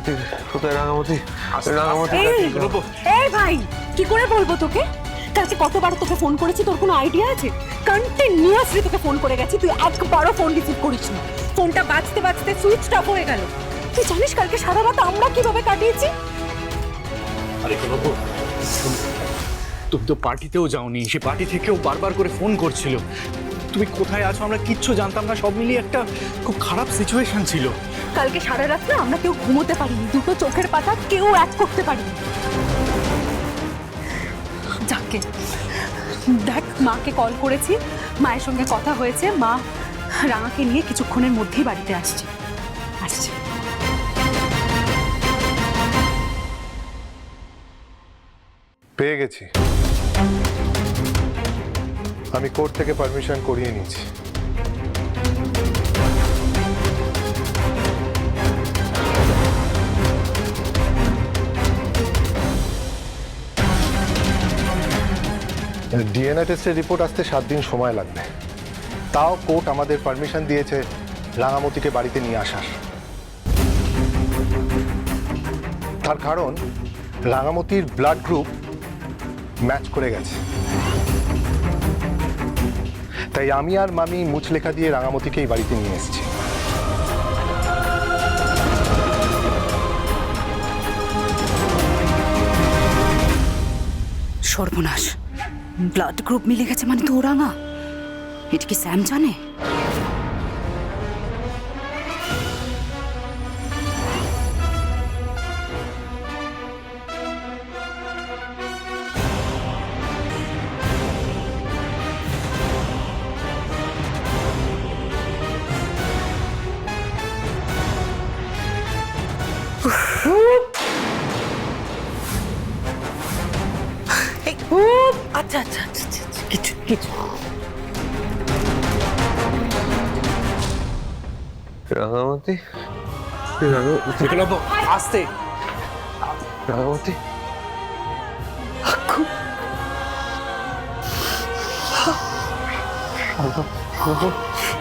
রাঙামতি, কোথায় রাঙামতি? রাঙামতি এই ভাই, কি করে বলবো তোকে? কালকে কতবার তোকে ফোন করেছি, তোর কোনো আইডিয়া আছে? কন্টিনিউয়াসলি তোকে ফোন করে গেছি, তুই একবারও ফোন রিসিভ করিস না। ফোনটা বাজতে বাজতে সুইচ অফ হয়ে গেল। তুই জানিস কালকে সারা রাত আমরা কিভাবে কাটিয়েছি? আরে বাবু, তুমি তো পার্টিতেও যাওনি, সে পার্টি থেকেও বারবার করে ফোন করছিল। তুমি কোথায় আছো আমরা কিচ্ছু জানতাম না, সব মিলিয়ে একটা খুব খারাপ সিচুয়েশন ছিল। কালকে সারা রাত না আমরা কেউ ঘুমোতে পারিনি, দুটো চোখের পাতা কেউ এক করতে পারিনি। যাকে দেখ, মাকে কল করেছি, মায়ের সঙ্গে কথা হয়েছে, মা রাঙাকে নিয়ে কিছুক্ষণের মধ্যেই বাড়িতে আসছে। পেয়ে গেছি, আমি কোর্ট থেকে পারমিশন করিয়ে নিয়েছি। ডিএনএ টেস্টের রিপোর্ট আসতে 7 দিন সময় লাগবে, তাও কোর্ট আমাদের পারমিশন দিয়েছে রাঙামতিকে বাড়িতে নিয়ে আসার। তার কারণ রাঙামতির ব্লাড গ্রুপ ম্যাচ করে গেছে, তাই আমি আর মামি মুচলেখা দিয়ে রাঙামতিকে এই বাড়িতে নিয়ে এসেছি। সর্বনাশ, ব্লাড গ্রুপ মিলে গেছে মানে তো রাঙা। এটা কি স্যাম জানে? আচ্ছা আচ্ছা আচ্ছা আচ্ছা, কিছু কিছু। রাঙামতি, আসতে রাঙামতি।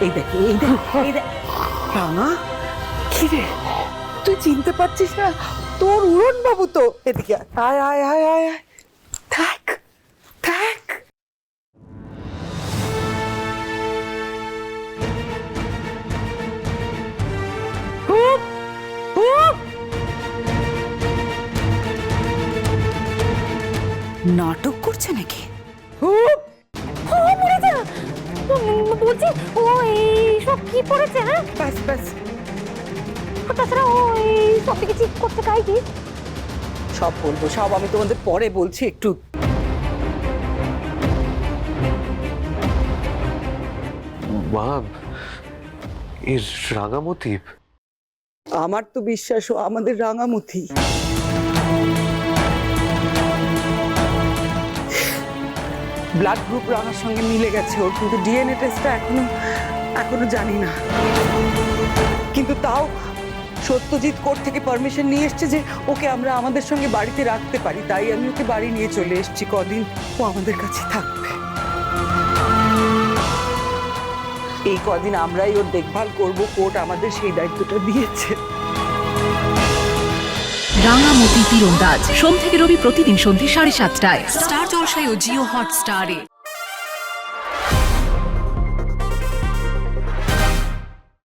এই দেখ, এই দেখ, এই দেখ। রাঙা, কি রে, তুই চিনতে পারছিস না? তোর উড়ন বাবু তো। এদিকে আয় আয় আয় আয় আয়। থাক থাক। নাটক করছে নাকি? বলছি ও এইসব কি পড়েছে? হ্যাঁ, ব্যাস ব্যাস, তাছাড়া ও এই সব থেকে ঠিক করতে চাই কি? সব বলবো, সব আমি তোমাদের পরে বলছি। একটু মা, এর রাঙামতি। আমার তো বিশ্বাস ও আমাদের রাঙামতি। ব্লাড গ্রুপ রাঙার সঙ্গে মিলে গেছে ওর, কিন্তু ডিএনএ টেস্টটা এখনো জানি না। কিন্তু তাও সত্যজিৎ কোর্ট থেকে পারমিশন নিয়ে এসছে যে ওকে আমরা আমাদের সঙ্গে বাড়িতে রাখতে পারি, তাই আমি ওকে বাড়ি নিয়ে চলে এসেছি। কদিন ও আমাদের কাছে থাকবে, এই কদিন আমরাই ওর দেখভাল করব। কোর্ট আমাদের সেই দায়িত্বটা দিয়েছে। রাঙামতি তীরন্দাজ সোম থেকে রবি প্রতিদিন সন্ধ্যে 7:30টায় স্টার জলসায় ও জিও হটস্টারে।